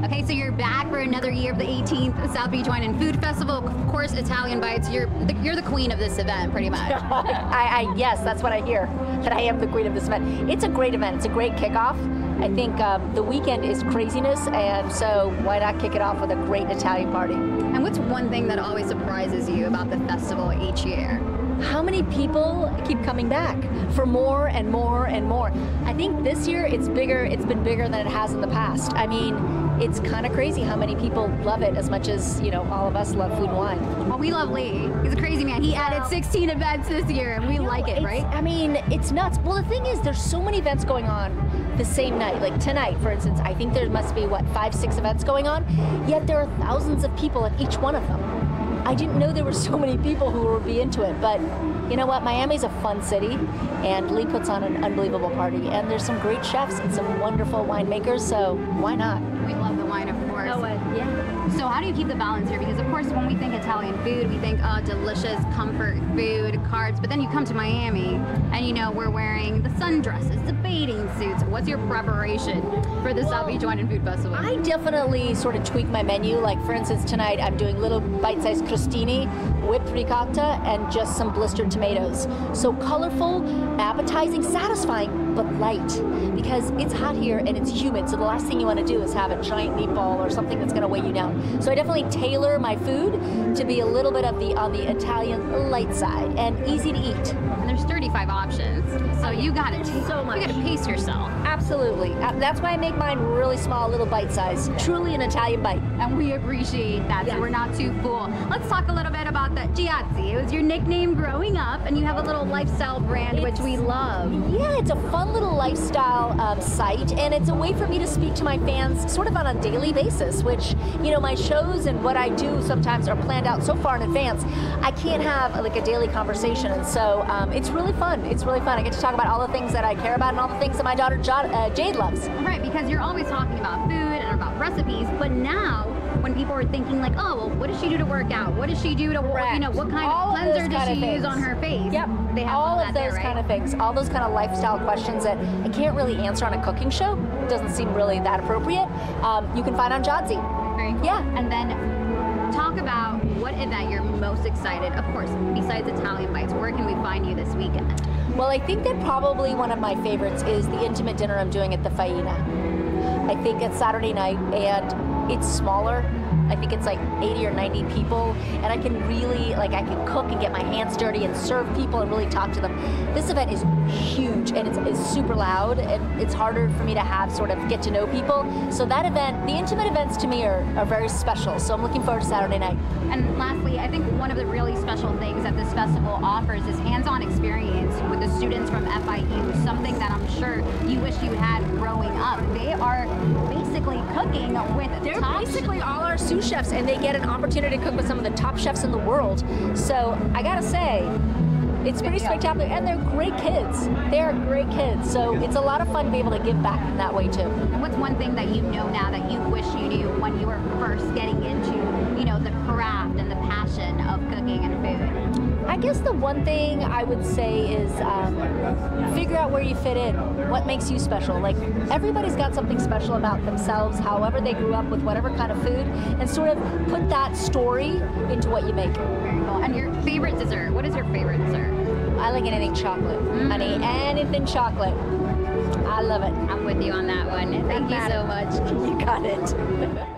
Okay, so you're back for another year of the 18th South Beach Wine and Food Festival. Of course, Italian Bites. You're the queen of this event, pretty much. Yes, that's what I hear, that I am the queen of this event. It's a great event. It's a great kickoff. I think the weekend is craziness, and so why not kick it off with a great Italian party? And what's one thing that always surprises you about the festival each year? How many people keep coming back for more and more and more? I think this year it's bigger. It's been bigger than it has in the past. I mean, it's kind of crazy how many people love it as much as, you know, all of us love food and wine. Well, we love Lee. He's a crazy man. He added 16 events this year, and we like it, right? I mean, it's nuts. Well, the thing is, there's so many events going on the same night. Like tonight, for instance, I think there must be, what, 5, 6 events going on? Yet there are thousands of people at each one of them. I didn't know there were so many people who would be into it, but you know what? Miami's a fun city, and Lee puts on an unbelievable party, and there's some great chefs and some wonderful winemakers, so why not? We love the wine, of course. Oh, yeah. So how do you keep the balance here? Because of course, when we think Italian food, we think, oh, delicious comfort food, carts, but then you come to Miami, and you know, we're wearing the sundresses, the bathing suits. What's your preparation for the South Beach Wine and Food Festival? I definitely sort of tweak my menu. Like, for instance, tonight I'm doing little bite-sized crostini, whipped ricotta, and just some blistered tomatoes. So colorful, appetizing, satisfying, but light, because it's hot here and it's humid, so the last thing you want to do is have a giant meatball or something that's going to weigh you down. So I definitely tailor my food to be a little bit of on the Italian light side and easy to eat. And there's 35 options, so you got to so much. You got to pace yourself. Absolutely. That's why I make mine really small, little bite size. Truly an Italian bite. And we appreciate that, so we're not too full. Let's talk a little bit about the Giada. It was your nickname growing up, and you have a little lifestyle brand, which we love. Yeah, it's a fun little lifestyle site, and it's a way for me to speak to my fans sort of on a daily basis, which, you know, my shows and what I do sometimes are planned out so far in advance, I can't have like a daily conversation, and so it's really fun. It's really fun. I get to talk about all the things that I care about and all the things that my daughter Jade loves. Right, because you're always talking about food and about recipes, but now when people are thinking like, oh, well, what does she do to work out? What does she do to, you know, what kind of cleanser does she use on her face? Yep, they have all of those there, right? kind of things, all those kind of lifestyle questions that I can't really answer on a cooking show. Doesn't seem really that appropriate. You can find on Giada. Very cool. Yeah, and then talk about what event you're most excited. Of course, besides Italian Bites, where can we find you this weekend? Well, I think that probably one of my favorites is the intimate dinner I'm doing at the Faina. I think it's Saturday night, and it's smaller. I think it's like 80 or 90 people, and I can really, like, I can cook and get my hands dirty and serve people and really talk to them. This event is huge, and it's super loud, and it's harder for me to have sort of get to know people. So that event, the intimate events to me are very special, so I'm looking forward to Saturday night. And lastly, I think one of the really special things that this festival offers is hands-on experience with the students from FIU, something that I'm sure you wish you had growing up. They are basically cooking with They're basically all our sous chefs, and they get an opportunity to cook with some of the top chefs in the world. So I gotta say, it's pretty spectacular, and they're great kids. They're great kids, so it's a lot of fun to be able to give back in that way too. And what's one thing that you know now that you wish you knew when you were first getting into, you know, the craft and the passion of cooking and food? I guess the one thing I would say is figure out where you fit in, what makes you special. Like, everybody's got something special about themselves, however they grew up with whatever kind of food, and sort of put that story into what you make. Very cool. And your favorite dessert, what is your favorite dessert? I like anything chocolate. Honey, anything chocolate. I love it. I'm with you on that one. Thank you so much. You got it.